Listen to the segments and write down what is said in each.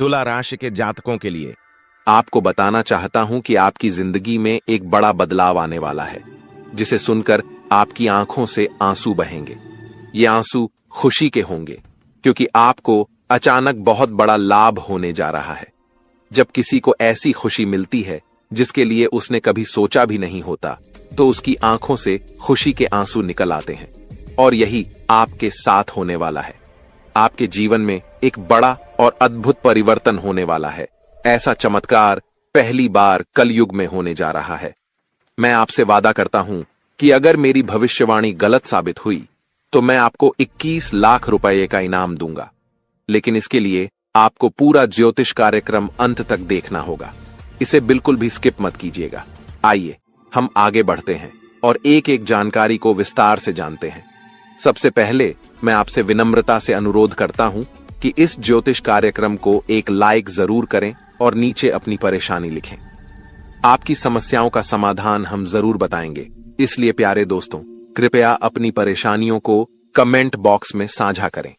तुला राशि के जातकों के लिए आपको बताना चाहता हूं कि आपकी जिंदगी में एक बड़ा बदलाव आने वाला है, जिसे सुनकर आपकी आंखों से आंसू बहेंगे। ये आंसू खुशी के होंगे, क्योंकि आपको अचानक बहुत बड़ा लाभ होने जा रहा है। जब किसी को ऐसी खुशी मिलती है जिसके लिए उसने कभी सोचा भी नहीं होता, तो उसकी आंखों से खुशी के आंसू निकल आते हैं। और यही आपके साथ होने वाला है। आपके जीवन में एक बड़ा और अद्भुत परिवर्तन होने वाला है। ऐसा चमत्कार पहली बार कलयुग में होने जा रहा है। मैं आपसे वादा करता हूं कि अगर मेरी भविष्यवाणी गलत साबित हुई तो मैं आपको 21 लाख रुपए का इनाम दूंगा। लेकिन इसके लिए आपको पूरा ज्योतिष कार्यक्रम अंत तक देखना होगा। इसे बिल्कुल भी स्किप मत कीजिएगा। आइए हम आगे बढ़ते हैं और एक एक जानकारी को विस्तार से जानते हैं। सबसे पहले मैं आपसे विनम्रता से अनुरोध करता हूं कि इस ज्योतिष कार्यक्रम को एक लाइक जरूर करें और नीचे अपनी परेशानी लिखें। आपकी समस्याओं का समाधान हम जरूर बताएंगे, इसलिए प्यारे दोस्तों, कृपया अपनी परेशानियों को कमेंट बॉक्स में साझा करें।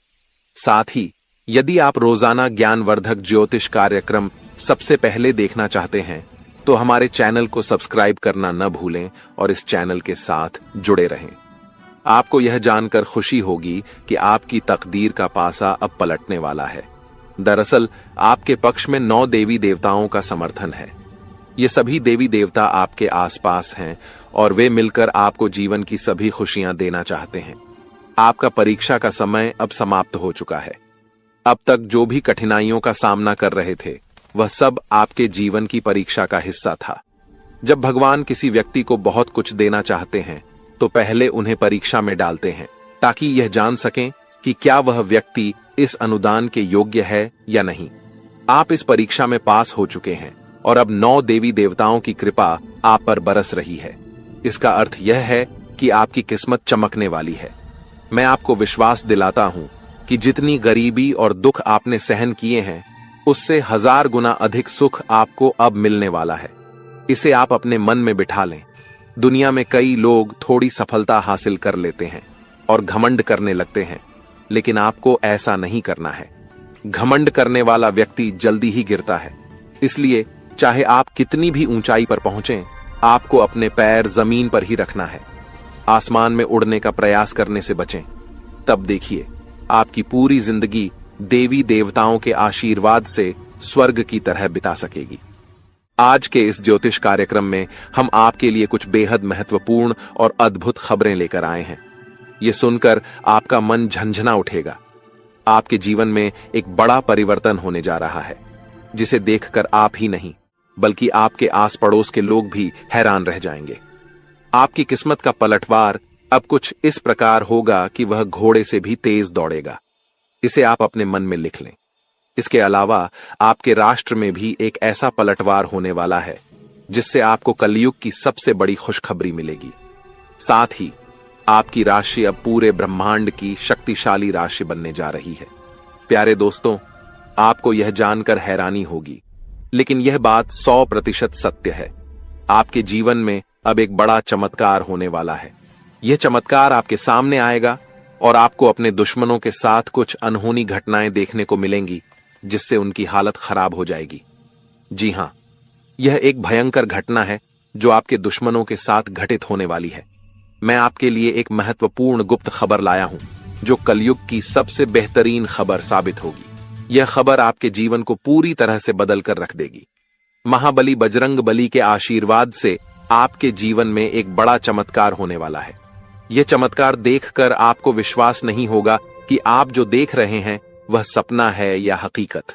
साथ ही यदि आप रोजाना ज्ञानवर्धक ज्योतिष कार्यक्रम सबसे पहले देखना चाहते हैं तो हमारे चैनल को सब्सक्राइब करना न भूलें और इस चैनल के साथ जुड़े रहें। आपको यह जानकर खुशी होगी कि आपकी तकदीर का पासा अब पलटने वाला है। दरअसल आपके पक्ष में 9 देवी देवताओं का समर्थन है। ये सभी देवी देवता आपके आसपास हैं और वे मिलकर आपको जीवन की सभी खुशियां देना चाहते हैं। आपका परीक्षा का समय अब समाप्त हो चुका है। अब तक जो भी कठिनाइयों का सामना कर रहे थे, वह सब आपके जीवन की परीक्षा का हिस्सा था। जब भगवान किसी व्यक्ति को बहुत कुछ देना चाहते हैं तो पहले उन्हें परीक्षा में डालते हैं, ताकि यह जान सकें कि क्या वह व्यक्ति इस अनुदान के योग्य है या नहीं। आप इस परीक्षा में पास हो चुके हैं और अब 9 देवी देवताओं की कृपा आप पर बरस रही है। इसका अर्थ यह है कि आपकी किस्मत चमकने वाली है। मैं आपको विश्वास दिलाता हूं कि जितनी गरीबी और दुख आपने सहन किए हैं, उससे 1000 गुना अधिक सुख आपको अब मिलने वाला है। इसे आप अपने मन में बिठा लें। दुनिया में कई लोग थोड़ी सफलता हासिल कर लेते हैं और घमंड करने लगते हैं, लेकिन आपको ऐसा नहीं करना है। घमंड करने वाला व्यक्ति जल्दी ही गिरता है। इसलिए चाहे आप कितनी भी ऊंचाई पर पहुंचें, आपको अपने पैर जमीन पर ही रखना है। आसमान में उड़ने का प्रयास करने से बचें। तब देखिए, आपकी पूरी जिंदगी देवी देवताओं के आशीर्वाद से स्वर्ग की तरह बिता सकेगी। आज के इस ज्योतिष कार्यक्रम में हम आपके लिए कुछ बेहद महत्वपूर्ण और अद्भुत खबरें लेकर आए हैं। ये सुनकर आपका मन झंझना उठेगा। आपके जीवन में एक बड़ा परिवर्तन होने जा रहा है, जिसे देखकर आप ही नहीं बल्कि आपके आस पड़ोस के लोग भी हैरान रह जाएंगे। आपकी किस्मत का पलटवार अब कुछ इस प्रकार होगा कि वह घोड़े से भी तेज दौड़ेगा। इसे आप अपने मन में लिख लें। इसके अलावा आपके राष्ट्र में भी एक ऐसा पलटवार होने वाला है जिससे आपको कलयुग की सबसे बड़ी खुशखबरी मिलेगी। साथ ही आपकी राशि अब पूरे ब्रह्मांड की शक्तिशाली राशि बनने जा रही है। प्यारे दोस्तों, आपको यह जानकर हैरानी होगी, लेकिन यह बात 100% सत्य है। आपके जीवन में अब एक बड़ा चमत्कार होने वाला है। यह चमत्कार आपके सामने आएगा और आपको अपने दुश्मनों के साथ कुछ अनहोनी घटनाएं देखने को मिलेंगी, जिससे उनकी हालत खराब हो जाएगी। जी हां, यह एक भयंकर घटना है जो आपके दुश्मनों के साथ घटित होने वाली है। मैं आपके लिए एक महत्वपूर्ण गुप्त खबर लाया हूं, जो कलयुग की सबसे बेहतरीन खबर साबित होगी। यह खबर आपके जीवन को पूरी तरह से बदल कर रख देगी। महाबली बजरंग बली के आशीर्वाद से आपके जीवन में एक बड़ा चमत्कार होने वाला है। यह चमत्कार देखकर आपको विश्वास नहीं होगा कि आप जो देख रहे हैं वह सपना है या हकीकत।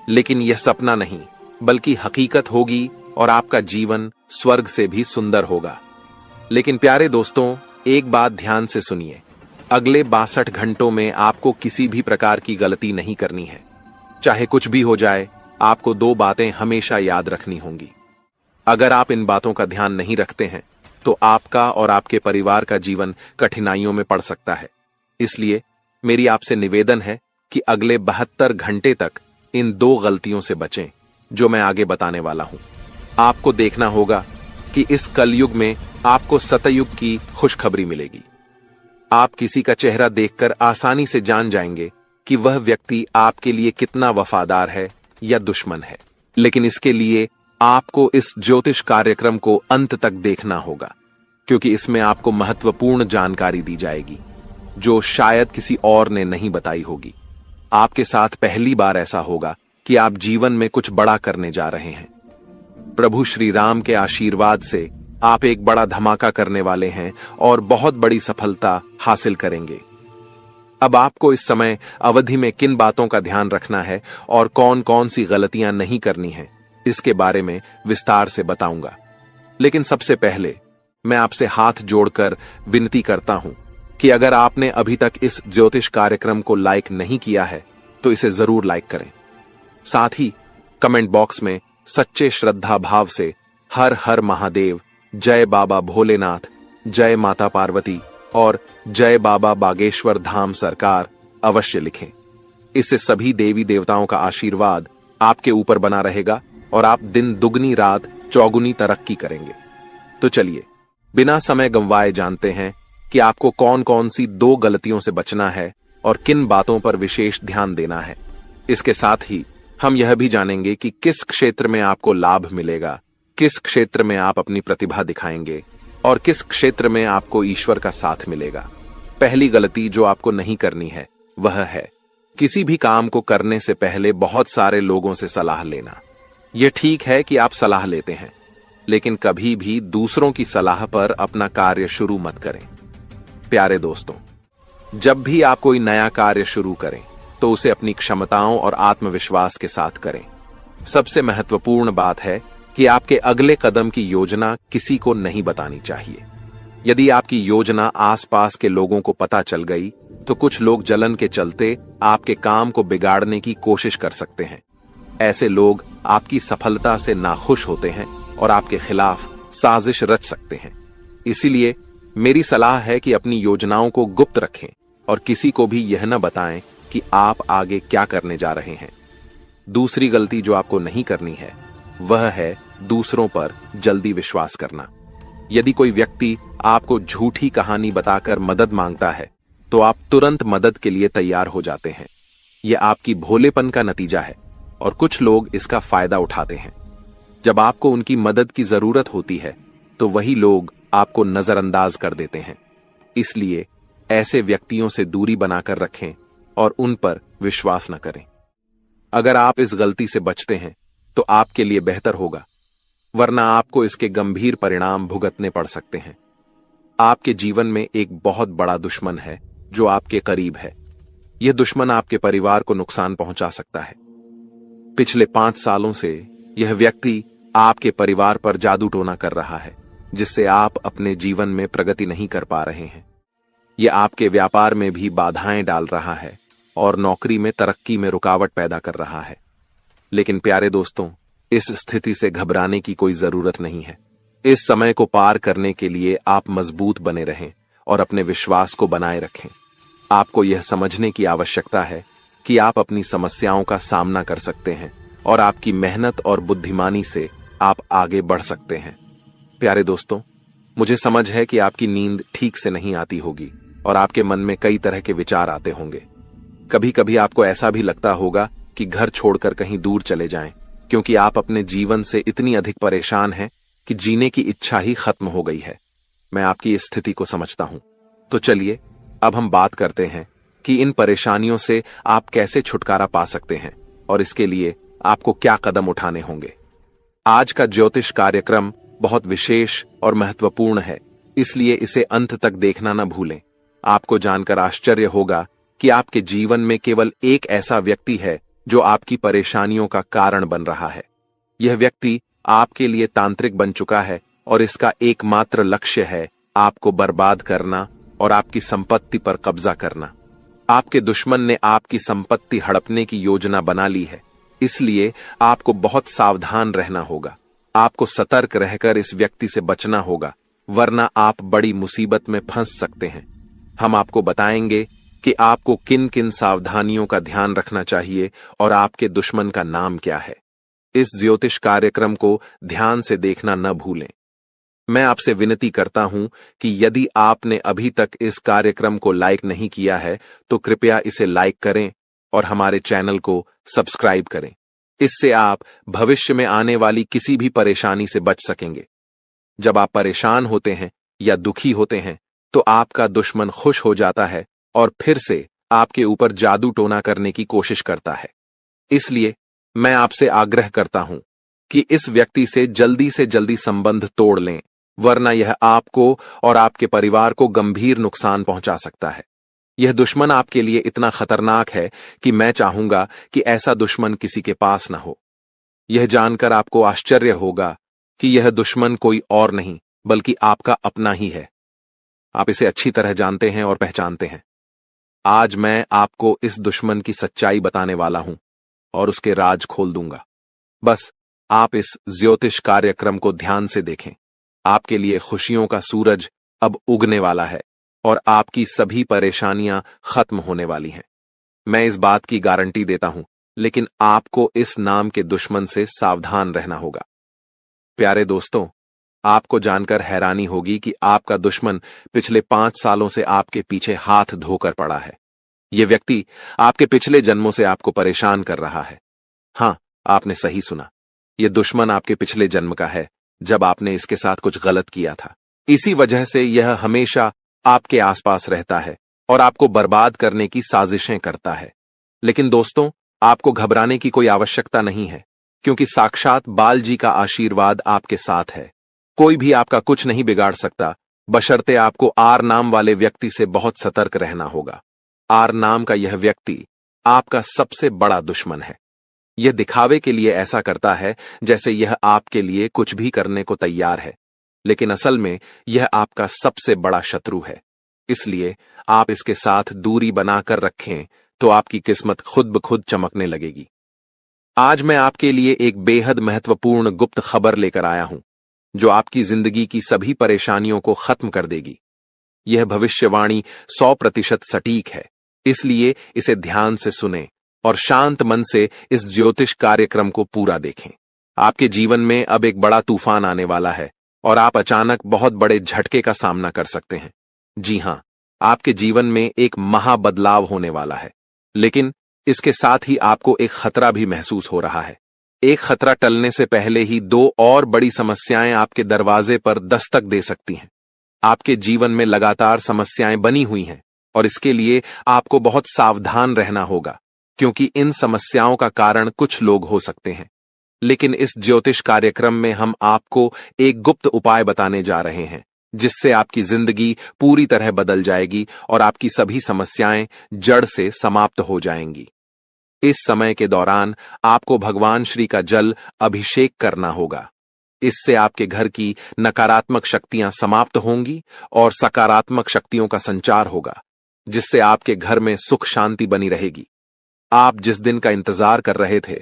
लेकिन यह सपना नहीं बल्कि हकीकत होगी और आपका जीवन स्वर्ग से भी सुंदर होगा। लेकिन प्यारे दोस्तों, एक बात ध्यान से सुनिए। अगले 62 घंटों में आपको किसी भी प्रकार की गलती नहीं करनी है। चाहे कुछ भी हो जाए, आपको 2 बातें हमेशा याद रखनी होंगी। अगर आप इन बातों का ध्यान नहीं रखते हैं तो आपका और आपके परिवार का जीवन कठिनाइयों में पड़ सकता है। इसलिए मेरी आपसे निवेदन है कि अगले 72 घंटे तक इन 2 गलतियों से बचें जो मैं आगे बताने वाला हूं। आपको देखना होगा कि इस कलयुग में आपको सतयुग की खुशखबरी मिलेगी। आप किसी का चेहरा देखकर आसानी से जान जाएंगे कि वह व्यक्ति आपके लिए कितना वफादार है या दुश्मन है। लेकिन इसके लिए आपको इस ज्योतिष कार्यक्रम को अंत तक देखना होगा, क्योंकि इसमें आपको महत्वपूर्ण जानकारी दी जाएगी जो शायद किसी और ने नहीं बताई होगी। आपके साथ पहली बार ऐसा होगा कि आप जीवन में कुछ बड़ा करने जा रहे हैं। प्रभु श्री राम के आशीर्वाद से आप एक बड़ा धमाका करने वाले हैं और बहुत बड़ी सफलता हासिल करेंगे। अब आपको इस समय अवधि में किन बातों का ध्यान रखना है और कौन कौन सी गलतियां नहीं करनी है, इसके बारे में विस्तार से बताऊंगा। लेकिन सबसे पहले मैं आपसे हाथ जोड़कर विनती करता हूं कि अगर आपने अभी तक इस ज्योतिष कार्यक्रम को लाइक नहीं किया है तो इसे जरूर लाइक करें। साथ ही कमेंट बॉक्स में सच्चे श्रद्धा भाव से हर हर महादेव, जय बाबा भोलेनाथ, जय माता पार्वती और जय बाबा बागेश्वर धाम सरकार अवश्य लिखें। इससे सभी देवी देवताओं का आशीर्वाद आपके ऊपर बना रहेगा और आप दिन दुगनी रात चौगुनी तरक्की करेंगे। तो चलिए बिना समय गंवाए जानते हैं कि आपको कौन कौन सी 2 गलतियों से बचना है और किन बातों पर विशेष ध्यान देना है। इसके साथ ही हम यह भी जानेंगे कि किस क्षेत्र में आपको लाभ मिलेगा, किस क्षेत्र में आप अपनी प्रतिभा दिखाएंगे और किस क्षेत्र में आपको ईश्वर का साथ मिलेगा। पहली गलती जो आपको नहीं करनी है वह है किसी भी काम को करने से पहले बहुत सारे लोगों से सलाह लेना। यह ठीक है कि आप सलाह लेते हैं, लेकिन कभी भी दूसरों की सलाह पर अपना कार्य शुरू मत करें। प्यारे दोस्तों, जब भी आप कोई नया कार्य शुरू करें तो उसे अपनी क्षमताओं और आत्मविश्वास के साथ करें। सबसे महत्वपूर्ण बात है कि आपके अगले कदम की योजना किसी को नहीं बतानी चाहिए। यदि आपकी योजना आसपास के लोगों को पता चल गई तो कुछ लोग जलन के चलते आपके काम को बिगाड़ने की कोशिश कर सकते हैं। ऐसे लोग आपकी सफलता से नाखुश होते हैं और आपके खिलाफ साजिश रच सकते हैं। इसीलिए मेरी सलाह है कि अपनी योजनाओं को गुप्त रखें और किसी को भी यह न बताएं कि आप आगे क्या करने जा रहे हैं। दूसरी गलती जो आपको नहीं करनी है वह है दूसरों पर जल्दी विश्वास करना। यदि कोई व्यक्ति आपको झूठी कहानी बताकर मदद मांगता है तो आप तुरंत मदद के लिए तैयार हो जाते हैं। यह आपकी भोलेपन का नतीजा है और कुछ लोग इसका फायदा उठाते हैं। जब आपको उनकी मदद की जरूरत होती है तो वही लोग आपको नजरअंदाज कर देते हैं। इसलिए ऐसे व्यक्तियों से दूरी बनाकर रखें और उन पर विश्वास न करें। अगर आप इस गलती से बचते हैं तो आपके लिए बेहतर होगा, वरना आपको इसके गंभीर परिणाम भुगतने पड़ सकते हैं। आपके जीवन में एक बहुत बड़ा दुश्मन है जो आपके करीब है। यह दुश्मन आपके परिवार को नुकसान पहुंचा सकता है। पिछले 5 सालों से यह व्यक्ति आपके परिवार पर जादू टोना कर रहा है, जिससे आप अपने जीवन में प्रगति नहीं कर पा रहे हैं। यह आपके व्यापार में भी बाधाएं डाल रहा है और नौकरी में तरक्की में रुकावट पैदा कर रहा है। लेकिन प्यारे दोस्तों, इस स्थिति से घबराने की कोई जरूरत नहीं है। इस समय को पार करने के लिए आप मजबूत बने रहें और अपने विश्वास को बनाए रखें। आपको यह समझने की आवश्यकता है कि आप अपनी समस्याओं का सामना कर सकते हैं और आपकी मेहनत और बुद्धिमानी से आप आगे बढ़ सकते हैं। प्यारे दोस्तों, मुझे समझ है कि आपकी नींद ठीक से नहीं आती होगी और आपके मन में कई तरह के विचार आते होंगे। कभी कभी आपको ऐसा भी लगता होगा कि घर छोड़कर कहीं दूर चले जाएं, क्योंकि आप अपने जीवन से इतनी अधिक परेशान हैं कि जीने की इच्छा ही खत्म हो गई है। मैं आपकी इस स्थिति को समझता हूं। तो चलिए अब हम बात करते हैं कि इन परेशानियों से आप कैसे छुटकारा पा सकते हैं और इसके लिए आपको क्या कदम उठाने होंगे। आज का ज्योतिष कार्यक्रम बहुत विशेष और महत्वपूर्ण है, इसलिए इसे अंत तक देखना न भूलें। आपको जानकर आश्चर्य होगा कि आपके जीवन में केवल एक ऐसा व्यक्ति है जो आपकी परेशानियों का कारण बन रहा है। यह व्यक्ति आपके लिए तांत्रिक बन चुका है और इसका एकमात्र लक्ष्य है आपको बर्बाद करना और आपकी संपत्ति पर कब्जा करना। आपके दुश्मन ने आपकी संपत्ति हड़पने की योजना बना ली है, इसलिए आपको बहुत सावधान रहना होगा। आपको सतर्क रहकर इस व्यक्ति से बचना होगा, वरना आप बड़ी मुसीबत में फंस सकते हैं। हम आपको बताएंगे कि आपको किन किन सावधानियों का ध्यान रखना चाहिए और आपके दुश्मन का नाम क्या है। इस ज्योतिष कार्यक्रम को ध्यान से देखना न भूलें। मैं आपसे विनती करता हूं कि यदि आपने अभी तक इस कार्यक्रम को लाइक नहीं किया है तो कृपया इसे लाइक करें और हमारे चैनल को सब्सक्राइब करें। इससे आप भविष्य में आने वाली किसी भी परेशानी से बच सकेंगे। जब आप परेशान होते हैं या दुखी होते हैं तो आपका दुश्मन खुश हो जाता है और फिर से आपके ऊपर जादू टोना करने की कोशिश करता है। इसलिए मैं आपसे आग्रह करता हूं कि इस व्यक्ति से जल्दी संबंध तोड़ लें, वरना यह आपको और आपके परिवार को गंभीर नुकसान पहुंचा सकता है। यह दुश्मन आपके लिए इतना खतरनाक है कि मैं चाहूंगा कि ऐसा दुश्मन किसी के पास न हो। यह जानकर आपको आश्चर्य होगा कि यह दुश्मन कोई और नहीं बल्कि आपका अपना ही है। आप इसे अच्छी तरह जानते हैं और पहचानते हैं। आज मैं आपको इस दुश्मन की सच्चाई बताने वाला हूं और उसके राज खोल दूंगा। बस आप इस ज्योतिष कार्यक्रम को ध्यान से देखें। आपके लिए खुशियों का सूरज अब उगने वाला है और आपकी सभी परेशानियां खत्म होने वाली हैं। मैं इस बात की गारंटी देता हूं, लेकिन आपको इस नाम के दुश्मन से सावधान रहना होगा। प्यारे दोस्तों, आपको जानकर हैरानी होगी कि आपका दुश्मन पिछले 5 सालों से आपके पीछे हाथ धोकर पड़ा है। यह व्यक्ति आपके पिछले जन्मों से आपको परेशान कर रहा है। हां, आपने सही सुना। यह दुश्मन आपके पिछले जन्म का है, जब आपने इसके साथ कुछ गलत किया था। इसी वजह से यह हमेशा आपके आसपास रहता है और आपको बर्बाद करने की साजिशें करता है। लेकिन दोस्तों, आपको घबराने की कोई आवश्यकता नहीं है, क्योंकि साक्षात बाल जी का आशीर्वाद आपके साथ है। कोई भी आपका कुछ नहीं बिगाड़ सकता, बशर्ते आपको आर नाम वाले व्यक्ति से बहुत सतर्क रहना होगा। आर नाम का यह व्यक्ति आपका सबसे बड़ा दुश्मन है। यह दिखावे के लिए ऐसा करता है जैसे यह आपके लिए कुछ भी करने को तैयार है, लेकिन असल में यह आपका सबसे बड़ा शत्रु है। इसलिए आप इसके साथ दूरी बनाकर रखें तो आपकी किस्मत खुद ब खुद चमकने लगेगी। आज मैं आपके लिए एक बेहद महत्वपूर्ण गुप्त खबर लेकर आया हूं, जो आपकी जिंदगी की सभी परेशानियों को खत्म कर देगी। यह भविष्यवाणी 100% सटीक है, इसलिए इसे ध्यान से सुनें और शांत मन से इस ज्योतिष कार्यक्रम को पूरा देखें। आपके जीवन में अब एक बड़ा तूफान आने वाला है और आप अचानक बहुत बड़े झटके का सामना कर सकते हैं। जी हां, आपके जीवन में एक महाबदलाव होने वाला है, लेकिन इसके साथ ही आपको एक खतरा भी महसूस हो रहा है। एक खतरा टलने से पहले ही 2 और बड़ी समस्याएं आपके दरवाजे पर दस्तक दे सकती हैं। आपके जीवन में लगातार समस्याएं बनी हुई हैं और इसके लिए आपको बहुत सावधान रहना होगा, क्योंकि इन समस्याओं का कारण कुछ लोग हो सकते हैं। लेकिन इस ज्योतिष कार्यक्रम में हम आपको एक गुप्त उपाय बताने जा रहे हैं, जिससे आपकी जिंदगी पूरी तरह बदल जाएगी और आपकी सभी समस्याएं जड़ से समाप्त हो जाएंगी। इस समय के दौरान आपको भगवान श्री का जल अभिषेक करना होगा। इससे आपके घर की नकारात्मक शक्तियां समाप्त होंगी और सकारात्मक शक्तियों का संचार होगा, जिससे आपके घर में सुख शांति बनी रहेगी। आप जिस दिन का इंतजार कर रहे थे,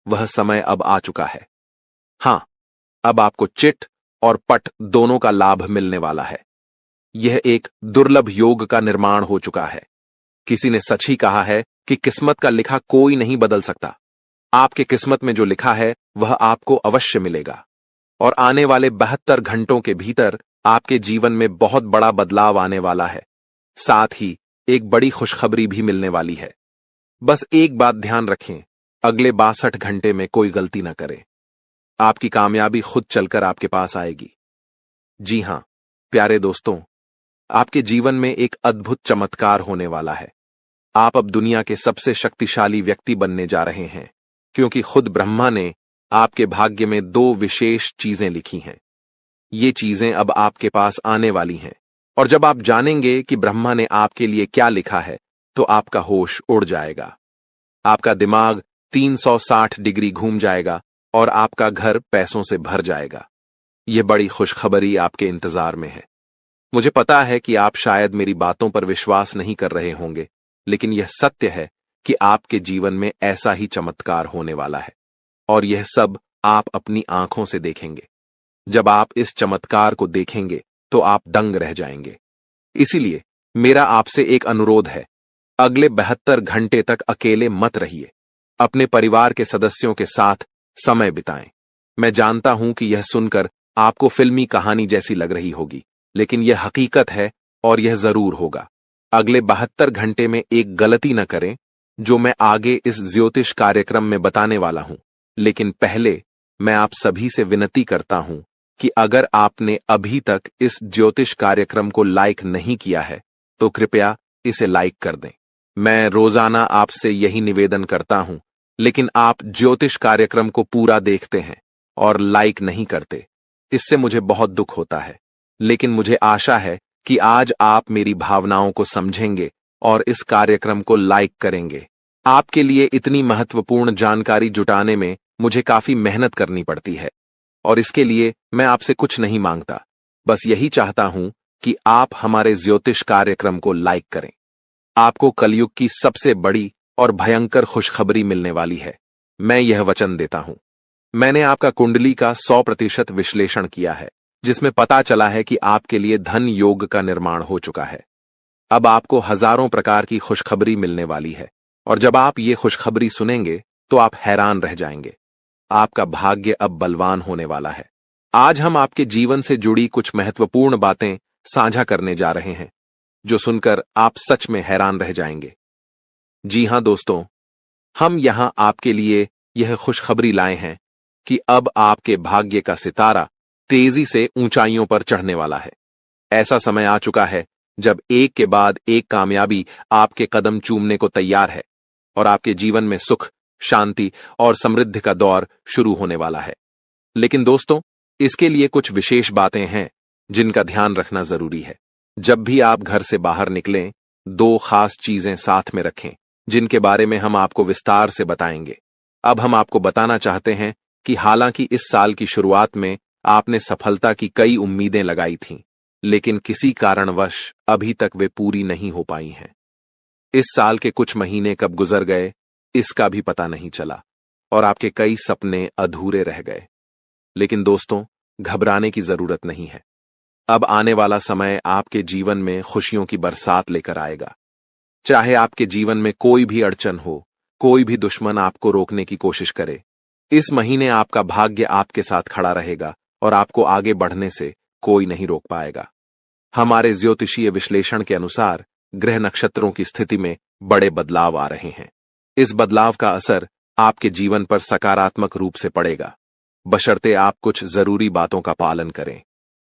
वह समय अब आ चुका है। हां, अब आपको चिट और पट दोनों का लाभ मिलने वाला है। यह एक दुर्लभ योग का निर्माण हो चुका है। किसी ने सच ही कहा है कि किस्मत का लिखा कोई नहीं बदल सकता। आपके किस्मत में जो लिखा है वह आपको अवश्य मिलेगा और आने वाले 72 घंटों के भीतर आपके जीवन में बहुत बड़ा बदलाव आने वाला है। साथ ही एक बड़ी खुशखबरी भी मिलने वाली है। बस एक बात ध्यान रखें, अगले 62 घंटे में कोई गलती न करें। आपकी कामयाबी खुद चलकर आपके पास आएगी। जी हां, प्यारे दोस्तों, आपके जीवन में एक अद्भुत चमत्कार होने वाला है। आप अब दुनिया के सबसे शक्तिशाली व्यक्ति बनने जा रहे हैं, क्योंकि खुद ब्रह्मा ने आपके भाग्य में 2 विशेष चीजें लिखी हैं। ये चीजें अब आपके पास आने वाली हैं, और जब आप जानेंगे कि ब्रह्मा ने आपके लिए क्या लिखा है, तो आपका होश उड़ जाएगा। आपका दिमाग 360 डिग्री घूम जाएगा और आपका घर पैसों से भर जाएगा। यह बड़ी खुशखबरी आपके इंतजार में है। मुझे पता है कि आप शायद मेरी बातों पर विश्वास नहीं कर रहे होंगे, लेकिन यह सत्य है कि आपके जीवन में ऐसा ही चमत्कार होने वाला है, और यह सब आप अपनी आंखों से देखेंगे। जब आप इस चमत्कार को देखेंगे तो आप दंग रह जाएंगे। इसीलिए मेरा आपसे एक अनुरोध है, अगले 72 घंटे तक अकेले मत रहिए। अपने परिवार के सदस्यों के साथ समय बिताएं। मैं जानता हूं कि यह सुनकर आपको फिल्मी कहानी जैसी लग रही होगी, लेकिन यह हकीकत है और यह जरूर होगा। अगले 72 घंटे में एक गलती न करें, जो मैं आगे इस ज्योतिष कार्यक्रम में बताने वाला हूं। लेकिन पहले मैं आप सभी से विनती करता हूं कि अगर आपने अभी तक इस ज्योतिष कार्यक्रम को लाइक नहीं किया है तो कृपया इसे लाइक कर दें। मैं रोजाना आपसे यही निवेदन करता हूं, लेकिन आप ज्योतिष कार्यक्रम को पूरा देखते हैं और लाइक नहीं करते। इससे मुझे बहुत दुख होता है, लेकिन मुझे आशा है कि आज आप मेरी भावनाओं को समझेंगे और इस कार्यक्रम को लाइक करेंगे। आपके लिए इतनी महत्वपूर्ण जानकारी जुटाने में मुझे काफी मेहनत करनी पड़ती है और इसके लिए मैं आपसे कुछ नहीं मांगता, बस यही चाहता हूं कि आप हमारे ज्योतिष कार्यक्रम को लाइक करें। आपको कलयुग की सबसे बड़ी और भयंकर खुशखबरी मिलने वाली है, मैं यह वचन देता हूं। मैंने आपका कुंडली का 100% विश्लेषण किया है, जिसमें पता चला है कि आपके लिए धन योग का निर्माण हो चुका है। अब आपको हजारों प्रकार की खुशखबरी मिलने वाली है और जब आप ये खुशखबरी सुनेंगे तो आप हैरान रह जाएंगे। आपका भाग्य अब बलवान होने वाला है। आज हम आपके जीवन से जुड़ी कुछ महत्वपूर्ण बातें साझा करने जा रहे हैं, जो सुनकर आप सच में हैरान रह जाएंगे। जी हां दोस्तों, हम यहां आपके लिए यह खुशखबरी लाए हैं कि अब आपके भाग्य का सितारा तेजी से ऊंचाइयों पर चढ़ने वाला है। ऐसा समय आ चुका है जब एक के बाद एक कामयाबी आपके कदम चूमने को तैयार है और आपके जीवन में सुख, शांति और समृद्धि का दौर शुरू होने वाला है। लेकिन दोस्तों, इसके लिए कुछ विशेष बातें हैं जिनका ध्यान रखना जरूरी है। जब भी आप घर से बाहर निकलें, 2 खास चीजें साथ में रखें, जिनके बारे में हम आपको विस्तार से बताएंगे। अब हम आपको बताना चाहते हैं कि हालांकि इस साल की शुरुआत में आपने सफलता की कई उम्मीदें लगाई थीं, लेकिन किसी कारणवश अभी तक वे पूरी नहीं हो पाई हैं। इस साल के कुछ महीने कब गुजर गए, इसका भी पता नहीं चला और आपके कई सपने अधूरे रह गए। लेकिन दोस्तों, घबराने की जरूरत नहीं है। अब आने वाला समय आपके जीवन में खुशियों की बरसात लेकर आएगा। चाहे आपके जीवन में कोई भी अड़चन हो, कोई भी दुश्मन आपको रोकने की कोशिश करे, इस महीने आपका भाग्य आपके साथ खड़ा रहेगा और आपको आगे बढ़ने से कोई नहीं रोक पाएगा। हमारे ज्योतिषीय विश्लेषण के अनुसार ग्रह नक्षत्रों की स्थिति में बड़े बदलाव आ रहे हैं। इस बदलाव का असर आपके जीवन पर सकारात्मक रूप से पड़ेगा, बशर्ते आप कुछ जरूरी बातों का पालन करें।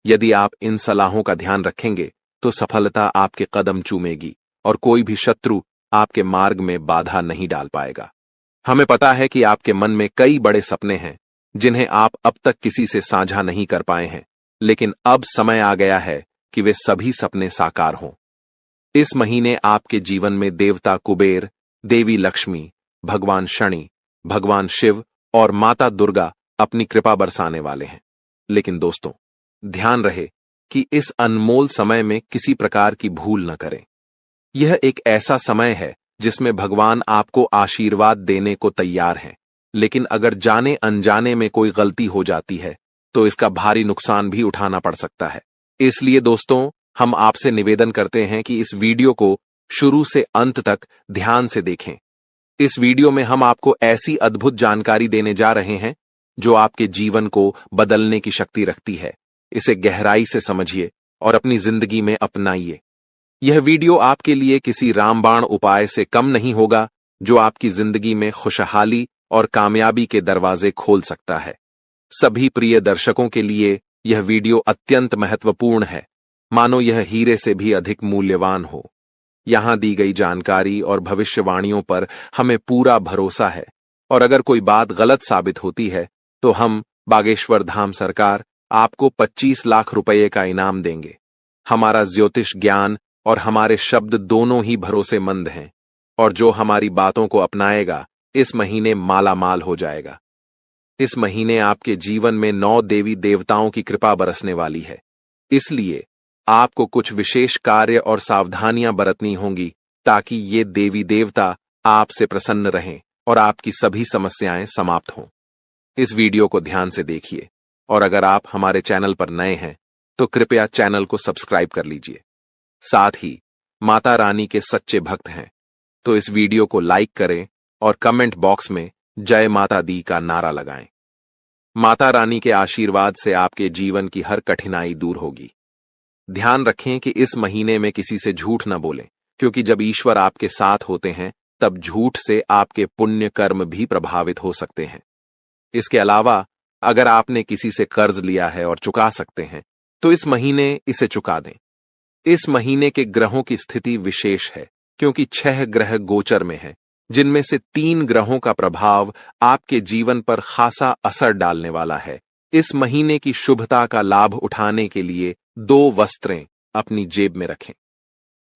यदि आप इन सलाहों का ध्यान रखेंगे तो सफलता आपके कदम चूमेगी और कोई भी शत्रु आपके मार्ग में बाधा नहीं डाल पाएगा। हमें पता है कि आपके मन में कई बड़े सपने हैं जिन्हें आप अब तक किसी से साझा नहीं कर पाए हैं, लेकिन अब समय आ गया है कि वे सभी सपने साकार हों। इस महीने आपके जीवन में देवता कुबेर, देवी लक्ष्मी, भगवान शनि, भगवान शिव और माता दुर्गा अपनी कृपा बरसाने वाले हैं। लेकिन दोस्तों, ध्यान रहे कि इस अनमोल समय में किसी प्रकार की भूल न करें। यह एक ऐसा समय है जिसमें भगवान आपको आशीर्वाद देने को तैयार हैं, लेकिन अगर जाने अनजाने में कोई गलती हो जाती है तो इसका भारी नुकसान भी उठाना पड़ सकता है। इसलिए दोस्तों, हम आपसे निवेदन करते हैं कि इस वीडियो को शुरू से अंत तक ध्यान से देखें। इस वीडियो में हम आपको ऐसी अद्भुत जानकारी देने जा रहे हैं जो आपके जीवन को बदलने की शक्ति रखती है। इसे गहराई से समझिए और अपनी जिंदगी में अपनाइए। यह वीडियो आपके लिए किसी रामबाण उपाय से कम नहीं होगा, जो आपकी जिंदगी में खुशहाली और कामयाबी के दरवाजे खोल सकता है। सभी प्रिय दर्शकों के लिए यह वीडियो अत्यंत महत्वपूर्ण है, मानो यह हीरे से भी अधिक मूल्यवान हो। यहां दी गई जानकारी और भविष्यवाणियों पर हमें पूरा भरोसा है और अगर कोई बात गलत साबित होती है तो हम बागेश्वर धाम सरकार आपको 25 लाख रुपए का इनाम देंगे। हमारा ज्योतिष ज्ञान और हमारे शब्द दोनों ही भरोसेमंद हैं और जो हमारी बातों को अपनाएगा इस महीने मालामाल हो जाएगा। इस महीने आपके जीवन में 9 देवी देवताओं की कृपा बरसने वाली है, इसलिए आपको कुछ विशेष कार्य और सावधानियां बरतनी होंगी ताकि ये देवी देवता आपसे प्रसन्न रहें और आपकी सभी समस्याएं समाप्त हों। इस वीडियो को ध्यान से देखिए और अगर आप हमारे चैनल पर नए हैं तो कृपया चैनल को सब्सक्राइब कर लीजिए। साथ ही माता रानी के सच्चे भक्त हैं तो इस वीडियो को लाइक करें और कमेंट बॉक्स में जय माता दी का नारा लगाएं। माता रानी के आशीर्वाद से आपके जीवन की हर कठिनाई दूर होगी। ध्यान रखें कि इस महीने में किसी से झूठ न बोलें, क्योंकि जब ईश्वर आपके साथ होते हैं तब झूठ से आपके पुण्य कर्म भी प्रभावित हो सकते हैं। इसके अलावा अगर आपने किसी से कर्ज लिया है और चुका सकते हैं तो इस महीने इसे चुका दें। इस महीने के ग्रहों की स्थिति विशेष है क्योंकि 6 ग्रह गोचर में हैं, जिनमें से 3 ग्रहों का प्रभाव आपके जीवन पर खासा असर डालने वाला है। इस महीने की शुभता का लाभ उठाने के लिए 2 वस्त्रें अपनी जेब में रखें।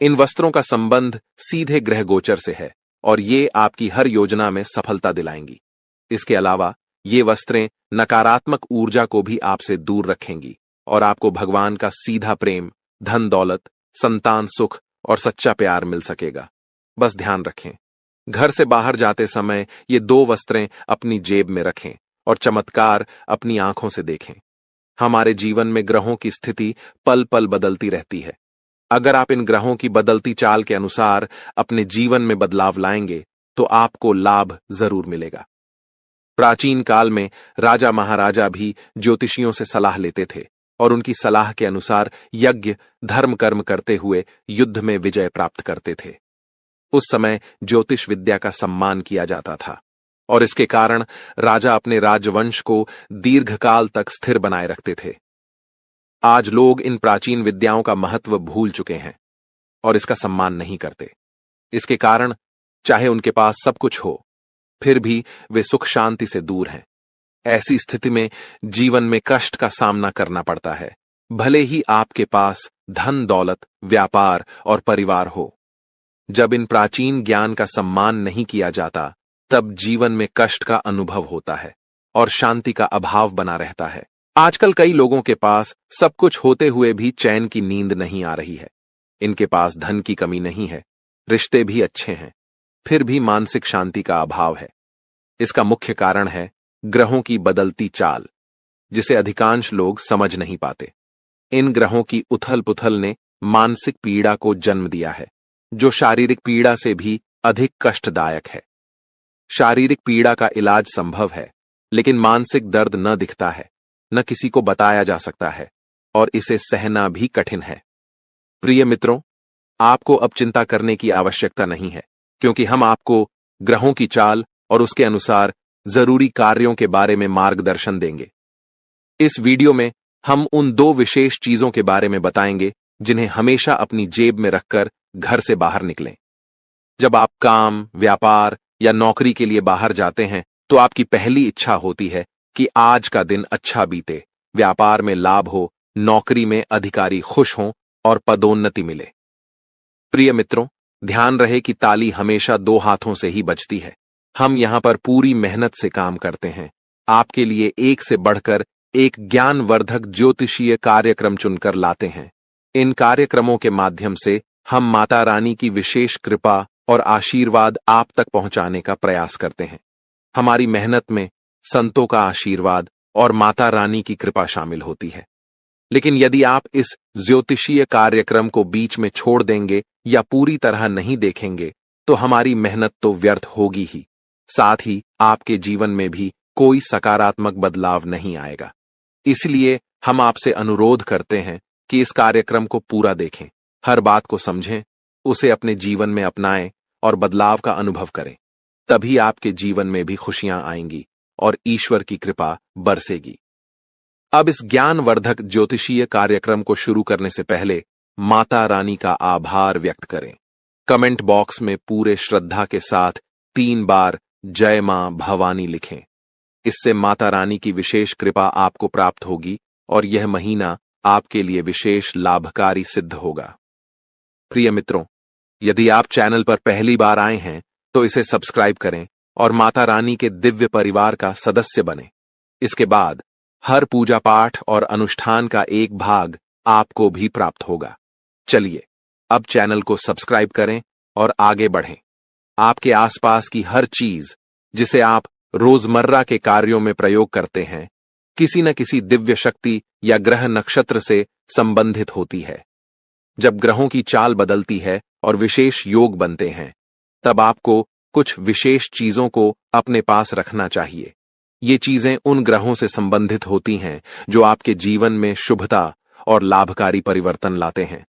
इन वस्त्रों का संबंध सीधे ग्रह गोचर से है और ये आपकी हर योजना में सफलता दिलाएंगी। इसके अलावा ये वस्त्रें नकारात्मक ऊर्जा को भी आपसे दूर रखेंगी और आपको भगवान का सीधा प्रेम, धन दौलत, संतान सुख और सच्चा प्यार मिल सकेगा। बस ध्यान रखें, घर से बाहर जाते समय ये 2 वस्त्रें अपनी जेब में रखें और चमत्कार अपनी आंखों से देखें। हमारे जीवन में ग्रहों की स्थिति पल पल बदलती रहती है। अगर आप इन ग्रहों की बदलती चाल के अनुसार अपने जीवन में बदलाव लाएंगे तो आपको लाभ जरूर मिलेगा। प्राचीन काल में राजा महाराजा भी ज्योतिषियों से सलाह लेते थे और उनकी सलाह के अनुसार यज्ञ, धर्म कर्म करते हुए युद्ध में विजय प्राप्त करते थे। उस समय ज्योतिष विद्या का सम्मान किया जाता था और इसके कारण राजा अपने राजवंश को दीर्घकाल तक स्थिर बनाए रखते थे। आज लोग इन प्राचीन विद्याओं का महत्व भूल चुके हैं और इसका सम्मान नहीं करते। इसके कारण चाहे उनके पास सब कुछ हो, फिर भी वे सुख शांति से दूर हैं। ऐसी स्थिति में जीवन में कष्ट का सामना करना पड़ता है, भले ही आपके पास धन दौलत, व्यापार और परिवार हो। जब इन प्राचीन ज्ञान का सम्मान नहीं किया जाता, तब जीवन में कष्ट का अनुभव होता है और शांति का अभाव बना रहता है। आजकल कई लोगों के पास सब कुछ होते हुए भी चैन की नींद नहीं आ रही है। इनके पास धन की कमी नहीं है, रिश्ते भी अच्छे हैं, फिर भी मानसिक शांति का अभाव है। इसका मुख्य कारण है ग्रहों की बदलती चाल, जिसे अधिकांश लोग समझ नहीं पाते। इन ग्रहों की उथल पुथल ने मानसिक पीड़ा को जन्म दिया है, जो शारीरिक पीड़ा से भी अधिक कष्टदायक है। शारीरिक पीड़ा का इलाज संभव है, लेकिन मानसिक दर्द न दिखता है, न किसी को बताया जा सकता है और इसे सहना भी कठिन है। प्रिय मित्रों, आपको अब चिंता करने की आवश्यकता नहीं है, क्योंकि हम आपको ग्रहों की चाल और उसके अनुसार जरूरी कार्यों के बारे में मार्गदर्शन देंगे। इस वीडियो में हम उन 2 विशेष चीजों के बारे में बताएंगे जिन्हें हमेशा अपनी जेब में रखकर घर से बाहर निकलें। जब आप काम, व्यापार या नौकरी के लिए बाहर जाते हैं तो आपकी पहली इच्छा होती है कि आज का दिन अच्छा बीते, व्यापार में लाभ हो, नौकरी में अधिकारी खुश हों और पदोन्नति मिले। प्रिय मित्रों, ध्यान रहे कि ताली हमेशा 2 हाथों से ही बजती है। हम यहां पर पूरी मेहनत से काम करते हैं, आपके लिए एक से बढ़कर एक ज्ञानवर्धक ज्योतिषीय कार्यक्रम चुनकर लाते हैं। इन कार्यक्रमों के माध्यम से हम माता रानी की विशेष कृपा और आशीर्वाद आप तक पहुंचाने का प्रयास करते हैं। हमारी मेहनत में संतों का आशीर्वाद और माता रानी की कृपा शामिल होती है। लेकिन यदि आप इस ज्योतिषीय कार्यक्रम को बीच में छोड़ देंगे या पूरी तरह नहीं देखेंगे तो हमारी मेहनत तो व्यर्थ होगी ही, साथ ही आपके जीवन में भी कोई सकारात्मक बदलाव नहीं आएगा। इसलिए हम आपसे अनुरोध करते हैं कि इस कार्यक्रम को पूरा देखें, हर बात को समझें, उसे अपने जीवन में अपनाएं और बदलाव का अनुभव करें। तभी आपके जीवन में भी खुशियां आएंगी और ईश्वर की कृपा बरसेगी। अब इस ज्ञानवर्धक ज्योतिषीय कार्यक्रम को शुरू करने से पहले माता रानी का आभार व्यक्त करें। कमेंट बॉक्स में पूरे श्रद्धा के साथ 3 बार जय मां भवानी लिखें। इससे माता रानी की विशेष कृपा आपको प्राप्त होगी और यह महीना आपके लिए विशेष लाभकारी सिद्ध होगा। प्रिय मित्रों, यदि आप चैनल पर पहली बार आए हैं तो इसे सब्सक्राइब करें और माता रानी के दिव्य परिवार का सदस्य बनें। इसके बाद हर पूजा पाठ और अनुष्ठान का एक भाग आपको भी प्राप्त होगा। चलिए अब चैनल को सब्सक्राइब करें और आगे बढ़ें। आपके आसपास की हर चीज जिसे आप रोजमर्रा के कार्यों में प्रयोग करते हैं, किसी न किसी दिव्य शक्ति या ग्रह नक्षत्र से संबंधित होती है। जब ग्रहों की चाल बदलती है और विशेष योग बनते हैं, तब आपको कुछ विशेष चीजों को अपने पास रखना चाहिए। ये चीजें उन ग्रहों से संबंधित होती हैं जो आपके जीवन में शुभता और लाभकारी परिवर्तन लाते हैं।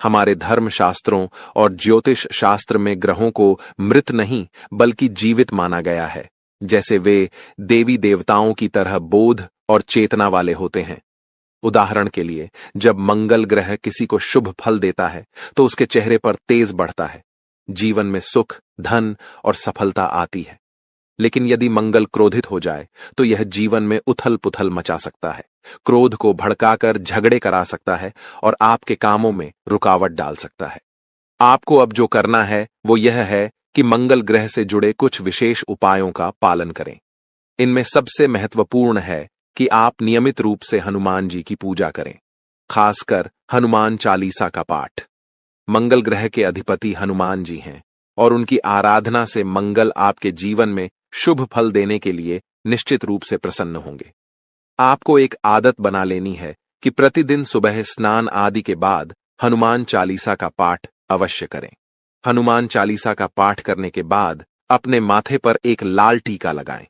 हमारे धर्म शास्त्रों और ज्योतिष शास्त्र में ग्रहों को मृत नहीं बल्कि जीवित माना गया है, जैसे वे देवी देवताओं की तरह बोध और चेतना वाले होते हैं। उदाहरण के लिए, जब मंगल ग्रह किसी को शुभ फल देता है तो उसके चेहरे पर तेज बढ़ता है, जीवन में सुख, धन और सफलता आती है। लेकिन यदि मंगल क्रोधित हो जाए तो यह जीवन में उथल पुथल मचा सकता है, क्रोध को भड़काकर झगड़े करा सकता है और आपके कामों में रुकावट डाल सकता है। आपको अब जो करना है वो यह है कि मंगल ग्रह से जुड़े कुछ विशेष उपायों का पालन करें। इनमें सबसे महत्वपूर्ण है कि आप नियमित रूप से हनुमान जी की पूजा करें, खासकर हनुमान चालीसा का पाठ। मंगल ग्रह के अधिपति हनुमान जी हैं और उनकी आराधना से मंगल आपके जीवन में शुभ फल देने के लिए निश्चित रूप से प्रसन्न होंगे। आपको एक आदत बना लेनी है कि प्रतिदिन सुबह स्नान आदि के बाद हनुमान चालीसा का पाठ अवश्य करें। हनुमान चालीसा का पाठ करने के बाद अपने माथे पर एक लाल टीका लगाएं।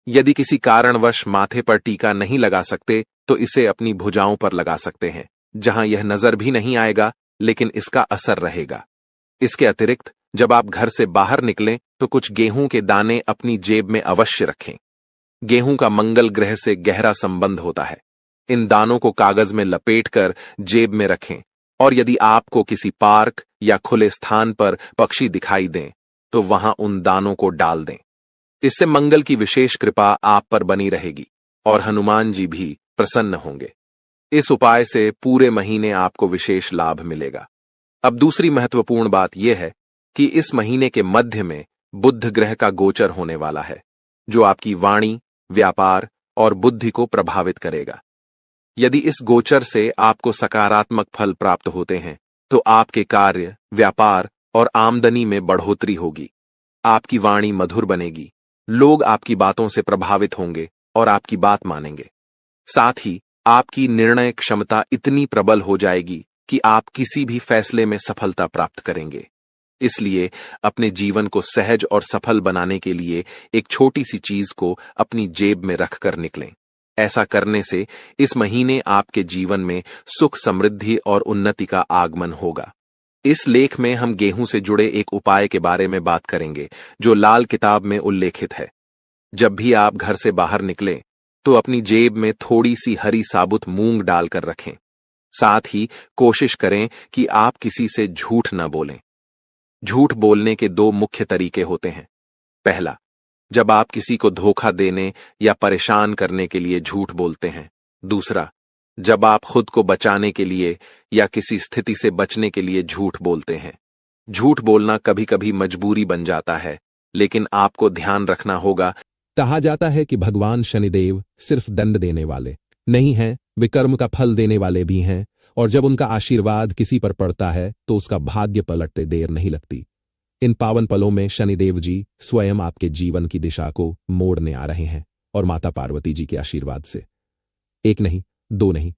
यदि किसी कारणवश माथे पर टीका नहीं लगा सकते तो इसे अपनी भुजाओं पर लगा सकते हैं, जहां यह नजर भी नहीं आएगा लेकिन इसका असर रहेगा। इसके अतिरिक्त जब आप घर से बाहर निकलें तो कुछ गेहूं के दाने अपनी जेब में अवश्य रखें। गेहूं का मंगल ग्रह से गहरा संबंध होता है। इन दानों को कागज में लपेटकर जेब में रखें और यदि आपको किसी पार्क या खुले स्थान पर पक्षी दिखाई दें तो वहां उन दानों को डाल दें। इससे मंगल की विशेष कृपा आप पर बनी रहेगी और हनुमान जी भी प्रसन्न होंगे। इस उपाय से पूरे महीने आपको विशेष लाभ मिलेगा। अब दूसरी महत्वपूर्ण बात यह है कि इस महीने के मध्य में बुध ग्रह का गोचर होने वाला है, जो आपकी वाणी, व्यापार और बुद्धि को प्रभावित करेगा। यदि इस गोचर से आपको सकारात्मक फल प्राप्त होते हैं तो आपके कार्य, व्यापार और आमदनी में बढ़ोतरी होगी। आपकी वाणी मधुर बनेगी, लोग आपकी बातों से प्रभावित होंगे और आपकी बात मानेंगे। साथ ही आपकी निर्णय क्षमता इतनी प्रबल हो जाएगी कि आप किसी भी फैसले में सफलता प्राप्त करेंगे। इसलिए अपने जीवन को सहज और सफल बनाने के लिए एक छोटी सी चीज को अपनी जेब में रखकर निकलें। ऐसा करने से इस महीने आपके जीवन में सुख, समृद्धि और उन्नति का आगमन होगा। इस लेख में हम गेहूं से जुड़े एक उपाय के बारे में बात करेंगे जो लाल किताब में उल्लेखित है। जब भी आप घर से बाहर निकलें तो अपनी जेब में थोड़ी सी हरी साबुत मूंग डालकर रखें। साथ ही कोशिश करें कि आप किसी से झूठ न बोलें। झूठ बोलने के दो मुख्य तरीके होते हैं। पहला, जब आप किसी को धोखा देने या परेशान करने के लिए झूठ बोलते हैं। दूसरा, जब आप खुद को बचाने के लिए या किसी स्थिति से बचने के लिए झूठ बोलते हैं। झूठ बोलना कभी कभी मजबूरी बन जाता है, लेकिन आपको ध्यान रखना होगा। कहा जाता है कि भगवान शनिदेव सिर्फ दंड देने वाले नहीं हैं, वे कर्म का फल देने वाले भी हैं, और जब उनका आशीर्वाद किसी पर पड़ता है तो उसका भाग्य पलटते देर नहीं लगती। इन पावन पलों में शनिदेव जी स्वयं आपके जीवन की दिशा को मोड़ने आ रहे हैं और माता पार्वती जी के आशीर्वाद से एक नहीं, दो नहीं,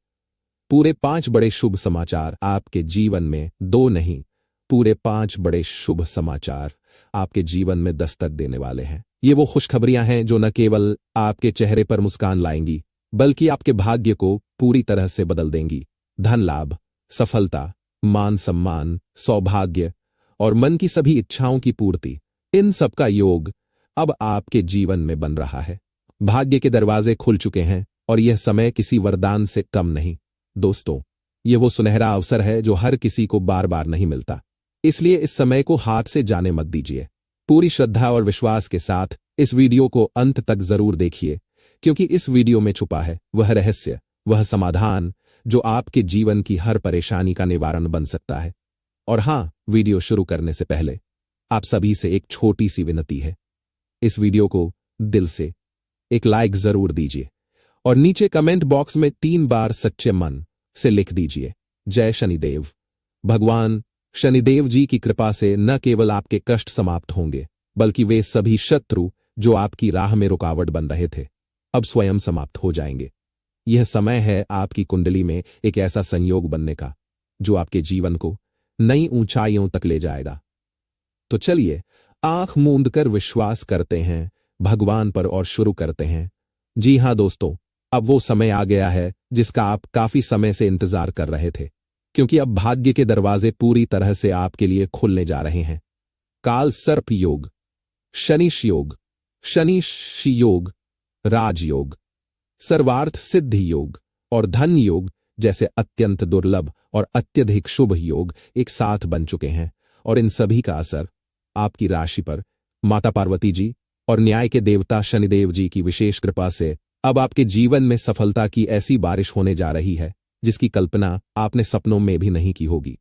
पूरे 5 बड़े शुभ समाचार आपके जीवन में, 2 नहीं, पूरे 5 बड़े शुभ समाचार आपके जीवन में दस्तक देने वाले हैं। ये वो खुशखबरियां हैं जो न केवल आपके चेहरे पर मुस्कान लाएंगी बल्कि आपके भाग्य को पूरी तरह से बदल देंगी। धन लाभ, सफलता, मान सम्मान, सौभाग्य और मन की सभी इच्छाओं की पूर्ति, इन सब का योग अब आपके जीवन में बन रहा है। भाग्य के दरवाजे खुल चुके हैं और यह समय किसी वरदान से कम नहीं। दोस्तों, यह वो सुनहरा अवसर है जो हर किसी को बार बार नहीं मिलता, इसलिए इस समय को हाथ से जाने मत दीजिए। पूरी श्रद्धा और विश्वास के साथ इस वीडियो को अंत तक जरूर देखिए, क्योंकि इस वीडियो में छुपा है वह रहस्य, वह समाधान जो आपके जीवन की हर परेशानी का निवारण बन सकता है। और हां, वीडियो शुरू करने से पहले आप सभी से एक छोटी सी विनती है। इस वीडियो को दिल से एक लाइक जरूर दीजिए और नीचे कमेंट बॉक्स में 3 बार सच्चे मन से लिख दीजिए, जय शनिदेव। भगवान शनिदेव जी की कृपा से न केवल आपके कष्ट समाप्त होंगे बल्कि वे सभी शत्रु जो आपकी राह में रुकावट बन रहे थे अब स्वयं समाप्त हो जाएंगे। यह समय है आपकी कुंडली में एक ऐसा संयोग बनने का जो आपके जीवन को नई ऊंचाइयों तक ले जाएगा। तो चलिए आंख मूंद कर विश्वास करते हैं भगवान पर और शुरू करते हैं। जी हां दोस्तों, अब वो समय आ गया है जिसका आप काफी समय से इंतजार कर रहे थे, क्योंकि अब भाग्य के दरवाजे पूरी तरह से आपके लिए खुलने जा रहे हैं। काल सर्प योग, शनिश योग शनि योग, राजयोग, सर्वार्थ सिद्धि योग और धन योग जैसे अत्यंत दुर्लभ और अत्यधिक शुभ योग एक साथ बन चुके हैं, और इन सभी का असर आपकी राशि पर माता पार्वती जी और न्याय के देवता शनिदेव जी की विशेष कृपा से अब आपके जीवन में सफलता की ऐसी बारिश होने जा रही है जिसकी कल्पना आपने सपनों में भी नहीं की होगी।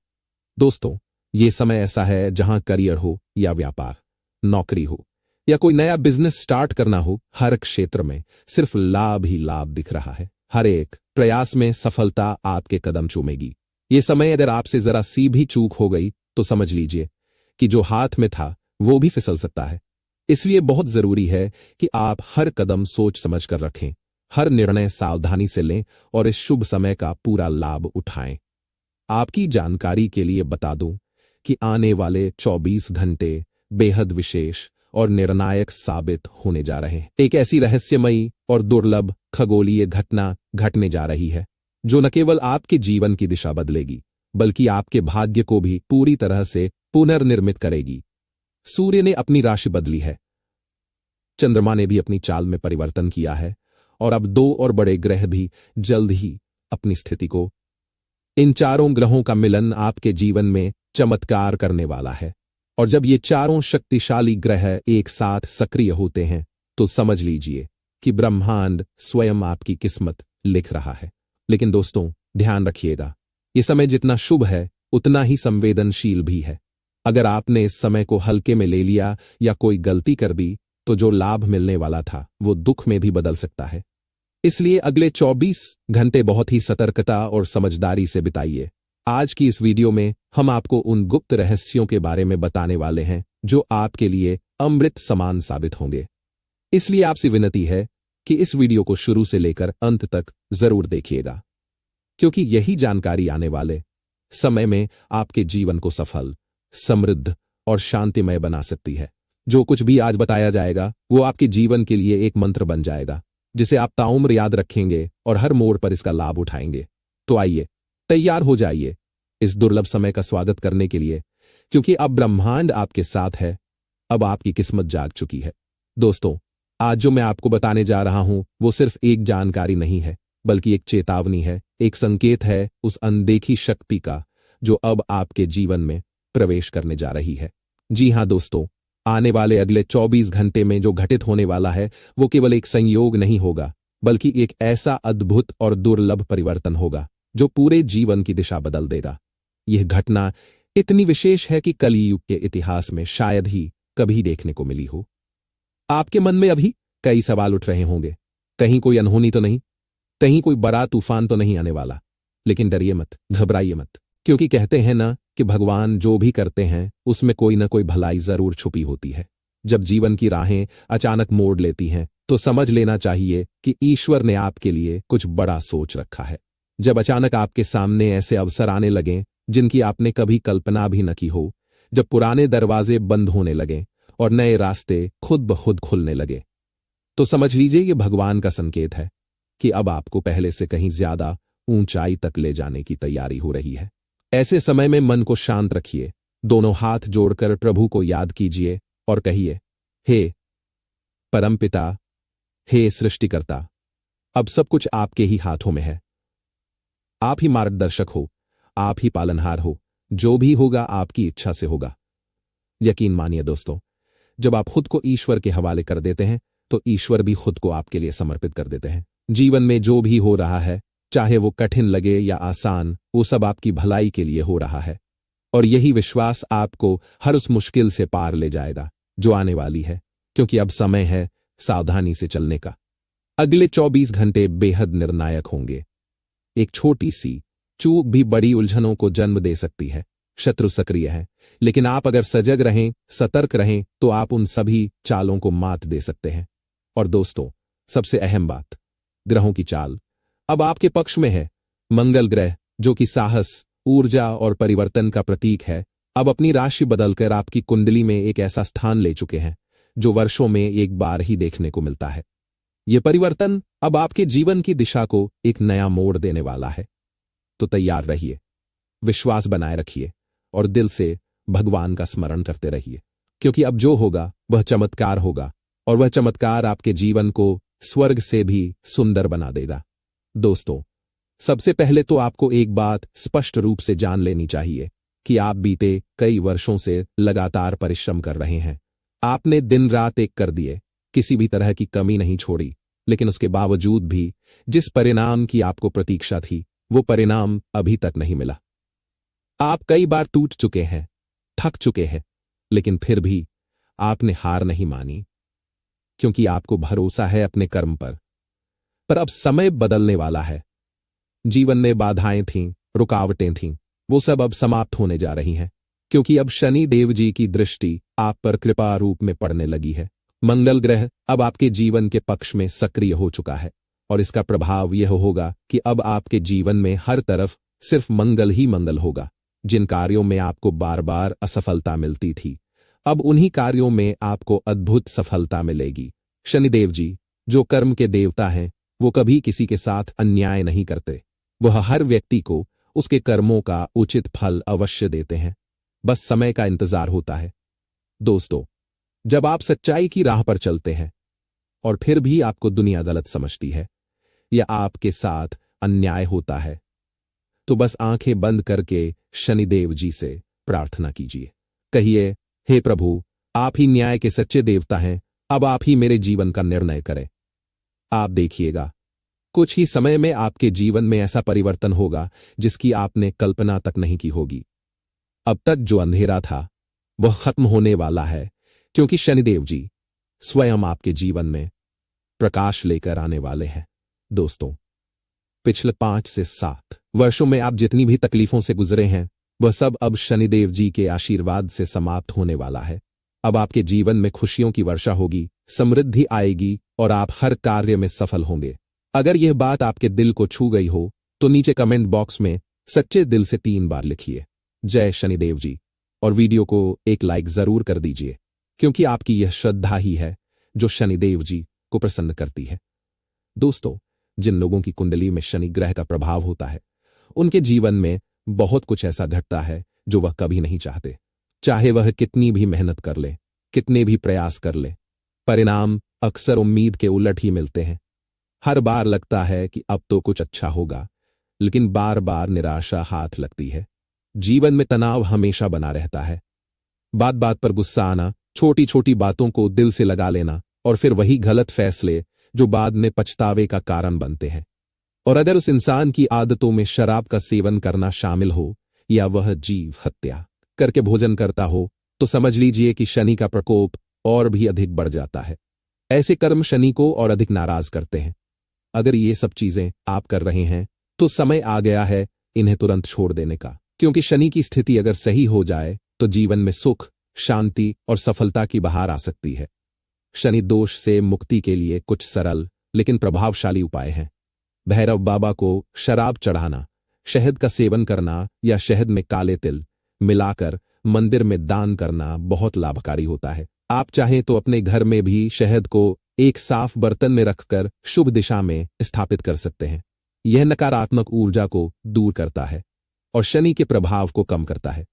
दोस्तों, ये समय ऐसा है जहां करियर हो या व्यापार, नौकरी हो या कोई नया बिजनेस स्टार्ट करना हो, हर क्षेत्र में सिर्फ लाभ ही लाभ दिख रहा है। हर एक प्रयास में सफलता आपके कदम चूमेगी। ये समय अगर आपसे जरा सी भी चूक हो गई तो समझ लीजिए कि जो हाथ में था वो भी फिसल सकता है। इसलिए बहुत जरूरी है कि आप हर कदम सोच समझ कर रखें, हर निर्णय सावधानी से लें और इस शुभ समय का पूरा लाभ उठाएं। आपकी जानकारी के लिए बता दूं कि आने वाले 24 घंटे बेहद विशेष और निर्णायक साबित होने जा रहे हैं। एक ऐसी रहस्यमयी और दुर्लभ खगोलीय घटना घटने जा रही है जो न केवल आपके जीवन की दिशा बदलेगी बल्कि आपके भाग्य को भी पूरी तरह से पुनर्निर्मित करेगी। सूर्य ने अपनी राशि बदली है, चंद्रमा ने भी अपनी चाल में परिवर्तन किया है और अब 2 और बड़े ग्रह भी जल्द ही अपनी स्थिति को। इन चारों ग्रहों का मिलन आपके जीवन में चमत्कार करने वाला है, और जब ये चारों शक्तिशाली ग्रह एक साथ सक्रिय होते हैं तो समझ लीजिए कि ब्रह्मांड स्वयं आपकी किस्मत लिख रहा है। लेकिन दोस्तों, ध्यान रखिएगा, ये समय जितना शुभ है उतना ही संवेदनशील भी है। अगर आपने इस समय को हल्के में ले लिया या कोई गलती कर दी तो जो लाभ मिलने वाला था वो दुख में भी बदल सकता है। इसलिए अगले 24 घंटे बहुत ही सतर्कता और समझदारी से बिताइए। आज की इस वीडियो में हम आपको उन गुप्त रहस्यों के बारे में बताने वाले हैं जो आपके लिए अमृत समान साबित होंगे। इसलिए आपसे विनती है कि इस वीडियो को शुरू से लेकर अंत तक जरूर देखिएगा, क्योंकि यही जानकारी आने वाले समय में आपके जीवन को सफल, समृद्ध और शांतिमय बना सकती है। जो कुछ भी आज बताया जाएगा वो आपके जीवन के लिए एक मंत्र बन जाएगा जिसे आप ताउम्र याद रखेंगे और हर मोड़ पर इसका लाभ उठाएंगे। तो आइए, तैयार हो जाइए इस दुर्लभ समय का स्वागत करने के लिए, क्योंकि अब ब्रह्मांड आपके साथ है। अब आपकी किस्मत जाग चुकी है। दोस्तों, आज जो मैं आपको बताने जा रहा हूं वो सिर्फ एक जानकारी नहीं है बल्कि एक चेतावनी है, एक संकेत है उस अनदेखी शक्ति का जो अब आपके जीवन में प्रवेश करने जा रही है। जी हां दोस्तों, आने वाले अगले 24 घंटे में जो घटित होने वाला है वो केवल एक संयोग नहीं होगा बल्कि एक ऐसा अद्भुत और दुर्लभ परिवर्तन होगा जो पूरे जीवन की दिशा बदल देगा। यह घटना इतनी विशेष है कि कलियुग के इतिहास में शायद ही कभी देखने को मिली हो। आपके मन में अभी कई सवाल उठ रहे होंगे, कहीं कोई अनहोनी तो नहीं, कहीं कोई बड़ा तूफान तो नहीं आने वाला। लेकिन डरिए मत, घबराइए मत, क्योंकि कहते हैं ना कि भगवान जो भी करते हैं उसमें कोई ना कोई भलाई जरूर छुपी होती है। जब जीवन की राहें अचानक मोड़ लेती हैं तो समझ लेना चाहिए कि ईश्वर ने आपके लिए कुछ बड़ा सोच रखा है। जब अचानक आपके सामने ऐसे अवसर आने लगें जिनकी आपने कभी कल्पना भी न की हो, जब पुराने दरवाजे बंद होने लगें और नए रास्ते खुद ब खुद खुलने लगे, तो समझ लीजिए ये भगवान का संकेत है कि अब आपको पहले से कहीं ज्यादा ऊंचाई तक ले जाने की तैयारी हो रही है। ऐसे समय में मन को शांत रखिए, दोनों हाथ जोड़कर प्रभु को याद कीजिए और कहिए, हे परमपिता, हे सृष्टिकर्ता, अब सब कुछ आपके ही हाथों में है। आप ही मार्गदर्शक हो, आप ही पालनहार हो, जो भी होगा आपकी इच्छा से होगा। यकीन मानिए दोस्तों, जब आप खुद को ईश्वर के हवाले कर देते हैं तो ईश्वर भी खुद को आपके लिए समर्पित कर देते हैं। जीवन में जो भी हो रहा है, चाहे वो कठिन लगे या आसान, वो सब आपकी भलाई के लिए हो रहा है, और यही विश्वास आपको हर उस मुश्किल से पार ले जाएगा जो आने वाली है, क्योंकि अब समय है सावधानी से चलने का। अगले 24 घंटे बेहद निर्णायक होंगे। एक छोटी सी चूक भी बड़ी उलझनों को जन्म दे सकती है। शत्रु सक्रिय है, लेकिन आप अगर सजग रहें, सतर्क रहें, तो आप उन सभी चालों को मात दे सकते हैं। और दोस्तों, सबसे अहम बात, ग्रहों की चाल अब आपके पक्ष में है। मंगल ग्रह, जो कि साहस, ऊर्जा और परिवर्तन का प्रतीक है, अब अपनी राशि बदलकर आपकी कुंडली में एक ऐसा स्थान ले चुके हैं जो वर्षों में एक बार ही देखने को मिलता है। यह परिवर्तन अब आपके जीवन की दिशा को एक नया मोड़ देने वाला है। तो तैयार रहिए, विश्वास बनाए रखिए और दिल से भगवान का स्मरण करते रहिए, क्योंकि अब जो होगा वह चमत्कार होगा और वह चमत्कार आपके जीवन को स्वर्ग से भी सुंदर बना देगा। दोस्तों, सबसे पहले तो आपको एक बात स्पष्ट रूप से जान लेनी चाहिए कि आप बीते कई वर्षों से लगातार परिश्रम कर रहे हैं। आपने दिन रात एक कर दिए, किसी भी तरह की कमी नहीं छोड़ी, लेकिन उसके बावजूद भी जिस परिणाम की आपको प्रतीक्षा थी, वो परिणाम अभी तक नहीं मिला। आप कई बार टूट चुके हैं, थक चुके हैं, लेकिन फिर भी आपने हार नहीं मानी, क्योंकि आपको भरोसा है अपने कर्म पर अब समय बदलने वाला है। जीवन में बाधाएं थीं, रुकावटें थीं, वो सब अब समाप्त होने जा रही हैं, क्योंकि अब शनि देव जी की दृष्टि आप पर कृपा रूप में पड़ने लगी है। मंगल ग्रह अब आपके जीवन के पक्ष में सक्रिय हो चुका है, और इसका प्रभाव यह होगा कि अब आपके जीवन में हर तरफ सिर्फ मंगल ही मंगल होगा। जिन कार्यों में आपको बार बार असफलता मिलती थी, अब उन्हीं कार्यों में आपको अद्भुत सफलता मिलेगी। शनिदेव जी, जो कर्म के देवता हैं, वो कभी किसी के साथ अन्याय नहीं करते। वह हर व्यक्ति को उसके कर्मों का उचित फल अवश्य देते हैं, बस समय का इंतजार होता है। दोस्तों, जब आप सच्चाई की राह पर चलते हैं और फिर भी आपको दुनिया गलत समझती है या आपके साथ अन्याय होता है, तो बस आंखें बंद करके शनिदेव जी से प्रार्थना कीजिए। कहिए, हे प्रभु, आप ही न्याय के सच्चे देवता हैं, अब आप ही मेरे जीवन का निर्णय करें। आप देखिएगा, कुछ ही समय में आपके जीवन में ऐसा परिवर्तन होगा जिसकी आपने कल्पना तक नहीं की होगी। अब तक जो अंधेरा था वह खत्म होने वाला है, क्योंकि शनिदेव जी स्वयं आपके जीवन में प्रकाश लेकर आने वाले हैं। दोस्तों, पिछले 5 से 7 वर्षों में आप जितनी भी तकलीफों से गुजरे हैं, वह सब अब शनिदेव जी के आशीर्वाद से समाप्त होने वाला है। अब आपके जीवन में खुशियों की वर्षा होगी, समृद्धि आएगी और आप हर कार्य में सफल होंगे। अगर यह बात आपके दिल को छू गई हो तो नीचे कमेंट बॉक्स में सच्चे दिल से 3 बार लिखिए, जय शनिदेव जी, और वीडियो को एक लाइक जरूर कर दीजिए, क्योंकि आपकी यह श्रद्धा ही है जो शनिदेव जी को प्रसन्न करती है। दोस्तों, जिन लोगों की कुंडली में शनि ग्रह का प्रभाव होता है, उनके जीवन में बहुत कुछ ऐसा घटता है जो वह कभी नहीं चाहते। चाहे वह कितनी भी मेहनत कर ले, कितने भी प्रयास कर ले, परिणाम अक्सर उम्मीद के उलट ही मिलते हैं। हर बार लगता है कि अब तो कुछ अच्छा होगा, लेकिन बार बार निराशा हाथ लगती है। जीवन में तनाव हमेशा बना रहता है। बात बात पर गुस्सा आना, छोटी छोटी बातों को दिल से लगा लेना, और फिर वही गलत फैसले जो बाद में पछतावे का कारण बनते हैं। और अगर उस इंसान की आदतों में शराब का सेवन करना शामिल हो या वह जीव हत्या करके भोजन करता हो, तो समझ लीजिए कि शनि का प्रकोप और भी अधिक बढ़ जाता है। ऐसे कर्म शनि को और अधिक नाराज करते हैं। अगर ये सब चीजें आप कर रहे हैं तो समय आ गया है इन्हें तुरंत छोड़ देने का, क्योंकि शनि की स्थिति अगर सही हो जाए तो जीवन में सुख, शांति और सफलता की बहार आ सकती है। शनि दोष से मुक्ति के लिए कुछ सरल लेकिन प्रभावशाली उपाय हैं। भैरव बाबा को शराब चढ़ाना, शहद का सेवन करना या शहद में काले तिल मिलाकर मंदिर में दान करना बहुत लाभकारी होता है। आप चाहें तो अपने घर में भी शहद को एक साफ बर्तन में रखकर शुभ दिशा में स्थापित कर सकते हैं। यह नकारात्मक ऊर्जा को दूर करता है और शनि के प्रभाव को कम करता है।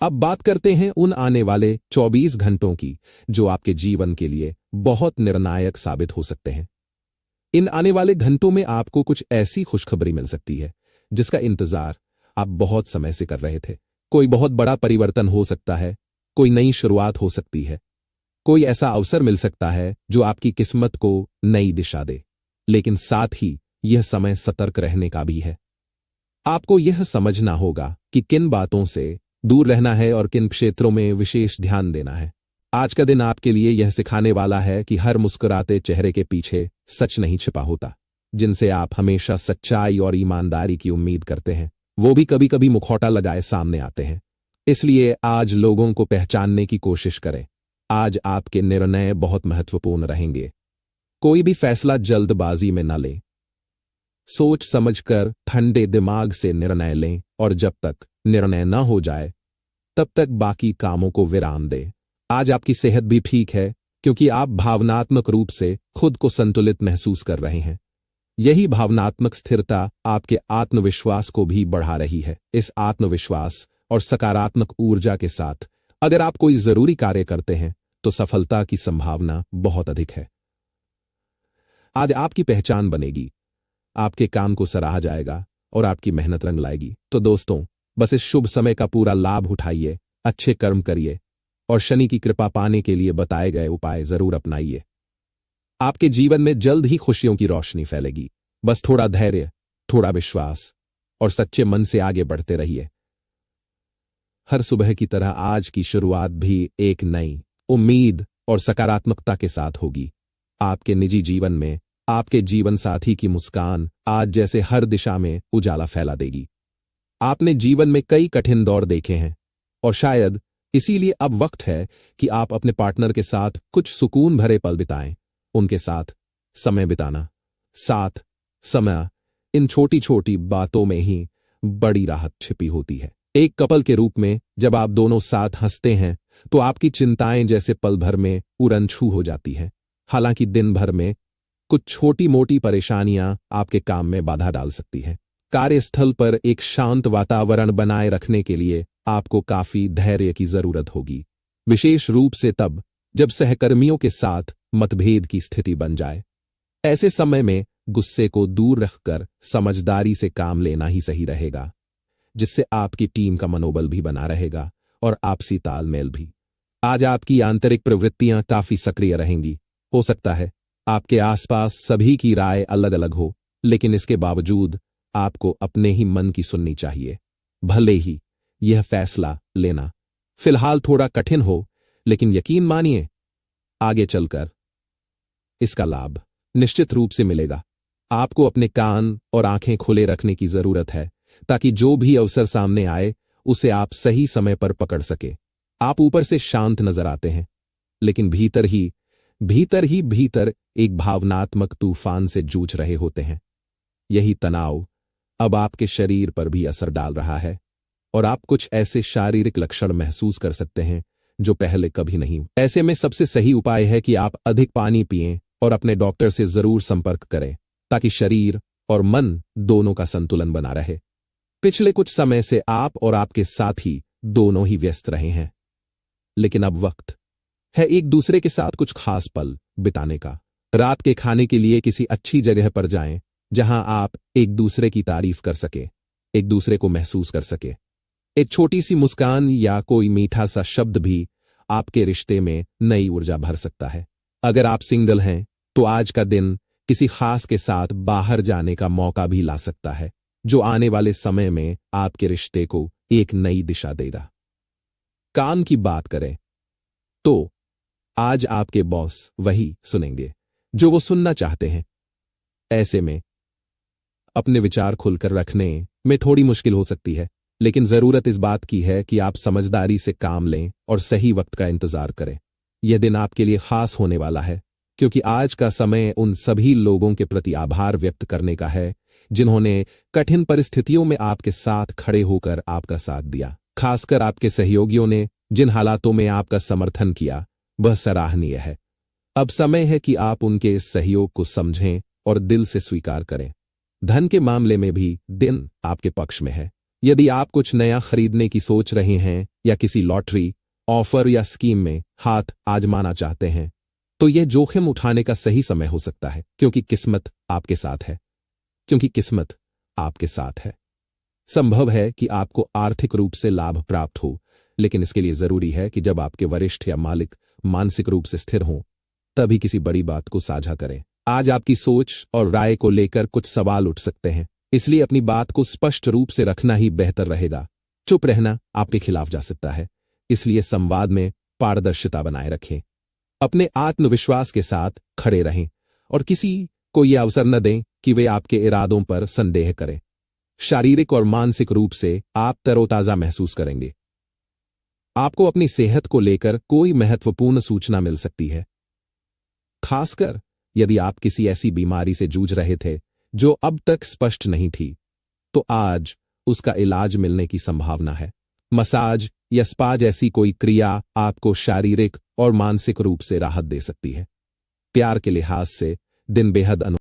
अब बात करते हैं उन आने वाले 24 घंटों की जो आपके जीवन के लिए बहुत निर्णायक साबित हो सकते हैं। इन आने वाले घंटों में आपको कुछ ऐसी खुशखबरी मिल सकती है जिसका इंतजार आप बहुत समय से कर रहे थे। कोई बहुत बड़ा परिवर्तन हो सकता है, कोई नई शुरुआत हो सकती है, कोई ऐसा अवसर मिल सकता है जो आपकी किस्मत को नई दिशा दे। लेकिन साथ ही यह समय सतर्क रहने का भी है। आपको यह समझना होगा कि किन बातों से दूर रहना है और किन क्षेत्रों में विशेष ध्यान देना है। आज का दिन आपके लिए यह सिखाने वाला है कि हर मुस्कुराते चेहरे के पीछे सच नहीं छिपा होता। जिनसे आप हमेशा सच्चाई और ईमानदारी की उम्मीद करते हैं, वो भी कभी कभी मुखौटा लगाए सामने आते हैं। इसलिए आज लोगों को पहचानने की कोशिश करें। आज आपके निर्णय बहुत महत्वपूर्ण रहेंगे। कोई भी फैसला जल्दबाजी में न लें। सोच समझकर ठंडे दिमाग से निर्णय लें और जब तक निर्णय न हो जाए तब तक बाकी कामों को विराम दें। आज आपकी सेहत भी ठीक है क्योंकि आप भावनात्मक रूप से खुद को संतुलित महसूस कर रहे हैं। यही भावनात्मक स्थिरता आपके आत्मविश्वास को भी बढ़ा रही है। इस आत्मविश्वास और सकारात्मक ऊर्जा के साथ अगर आप कोई जरूरी कार्य करते हैं तो सफलता की संभावना बहुत अधिक है। आज आपकी पहचान बनेगी, आपके काम को सराहा जाएगा और आपकी मेहनत रंग लाएगी। तो दोस्तों, बस इस शुभ समय का पूरा लाभ उठाइए, अच्छे कर्म करिए और शनि की कृपा पाने के लिए बताए गए उपाय जरूर अपनाइए। आपके जीवन में जल्द ही खुशियों की रोशनी फैलेगी। बस थोड़ा धैर्य, थोड़ा विश्वास और सच्चे मन से आगे बढ़ते रहिए। हर सुबह की तरह आज की शुरुआत भी एक नई उम्मीद और सकारात्मकता के साथ होगी। आपके निजी जीवन में आपके जीवन साथी की मुस्कान आज जैसे हर दिशा में उजाला फैला देगी। आपने जीवन में कई कठिन दौर देखे हैं और शायद इसीलिए अब वक्त है कि आप अपने पार्टनर के साथ कुछ सुकून भरे पल बिताएं। उनके साथ समय बिताना, साथ समय, इन छोटी छोटी बातों में ही बड़ी राहत छिपी होती है। एक कपल के रूप में जब आप दोनों साथ हंसते हैं तो आपकी चिंताएं जैसे पल भर में उड़न-छू हो जाती हैं। हालांकि दिन भर में कुछ छोटी मोटी परेशानियां आपके काम में बाधा डाल सकती हैं। कार्यस्थल पर एक शांत वातावरण बनाए रखने के लिए आपको काफी धैर्य की जरूरत होगी, विशेष रूप से तब जब सहकर्मियों के साथ मतभेद की स्थिति बन जाए। ऐसे समय में गुस्से को दूर रखकर समझदारी से काम लेना ही सही रहेगा, जिससे आपकी टीम का मनोबल भी बना रहेगा और आपसी तालमेल भी। आज आपकी आंतरिक प्रवृत्तियां काफी सक्रिय रहेंगी। हो सकता है आपके आसपास सभी की राय अलग अलग हो, लेकिन इसके बावजूद आपको अपने ही मन की सुननी चाहिए। भले ही यह फैसला लेना फिलहाल थोड़ा कठिन हो, लेकिन यकीन मानिए आगे चलकर इसका लाभ निश्चित रूप से मिलेगा। आपको अपने कान और आंखें खुले रखने की जरूरत है ताकि जो भी अवसर सामने आए उसे आप सही समय पर पकड़ सके। आप ऊपर से शांत नजर आते हैं, लेकिन भीतर एक भावनात्मक तूफान से जूझ रहे होते हैं। यही तनाव अब आपके शरीर पर भी असर डाल रहा है और आप कुछ ऐसे शारीरिक लक्षण महसूस कर सकते हैं जो पहले कभी नहीं। ऐसे में सबसे सही उपाय है कि आप अधिक पानी पिएं और अपने डॉक्टर से जरूर संपर्क करें ताकि शरीर और मन दोनों का संतुलन बना रहे। पिछले कुछ समय से आप और आपके साथी दोनों ही व्यस्त रहे हैं, लेकिन अब वक्त है एक दूसरे के साथ कुछ खास पल बिताने का। रात के खाने के लिए किसी अच्छी जगह पर जाएं जहां आप एक दूसरे की तारीफ कर सके, एक दूसरे को महसूस कर सके। एक छोटी सी मुस्कान या कोई मीठा सा शब्द भी आपके रिश्ते में नई ऊर्जा भर सकता है। अगर आप सिंगल हैं तो आज का दिन किसी खास के साथ बाहर जाने का मौका भी ला सकता है, जो आने वाले समय में आपके रिश्ते को एक नई दिशा देगा। काम की बात करें तो आज आपके बॉस वही सुनेंगे जो वो सुनना चाहते हैं। ऐसे में अपने विचार खुलकर रखने में थोड़ी मुश्किल हो सकती है, लेकिन जरूरत इस बात की है कि आप समझदारी से काम लें और सही वक्त का इंतजार करें। यह दिन आपके लिए खास होने वाला है, क्योंकि आज का समय उन सभी लोगों के प्रति आभार व्यक्त करने का है जिन्होंने कठिन परिस्थितियों में आपके साथ खड़े होकर आपका साथ दिया। खासकर आपके सहयोगियों ने जिन हालातों में आपका समर्थन किया वह सराहनीय है। अब समय है कि आप उनके इस सहयोग को समझें और दिल से स्वीकार करें। धन के मामले में भी दिन आपके पक्ष में है। यदि आप कुछ नया खरीदने की सोच रहे हैं या किसी लॉटरी, ऑफर या स्कीम में हाथ आजमाना चाहते हैं, तो यह जोखिम उठाने का सही समय हो सकता है, क्योंकि किस्मत आपके साथ है। संभव है कि आपको आर्थिक रूप से लाभ प्राप्त हो, लेकिन इसके लिए जरूरी है कि जब आपके वरिष्ठ या मालिक मानसिक रूप से स्थिर हों, तभी किसी बड़ी बात को साझा करें। आज आपकी सोच और राय को लेकर कुछ सवाल उठ सकते हैं, इसलिए अपनी बात को स्पष्ट रूप से रखना ही बेहतर रहेगा। चुप रहना आपके खिलाफ जा सकता है, इसलिए संवाद में पारदर्शिता बनाए रखें। अपने आत्मविश्वास के साथ खड़े रहें और किसी को यह अवसर न दें कि वे आपके इरादों पर संदेह करें। शारीरिक और मानसिक रूप से आप तरोताजा महसूस करेंगे। आपको अपनी सेहत को लेकर कोई महत्वपूर्ण सूचना मिल सकती है, खासकर यदि आप किसी ऐसी बीमारी से जूझ रहे थे जो अब तक स्पष्ट नहीं थी, तो आज उसका इलाज मिलने की संभावना है। मसाज या स्पा जैसी कोई क्रिया आपको शारीरिक और मानसिक रूप से राहत दे सकती है। प्यार के लिहाज से दिन बेहद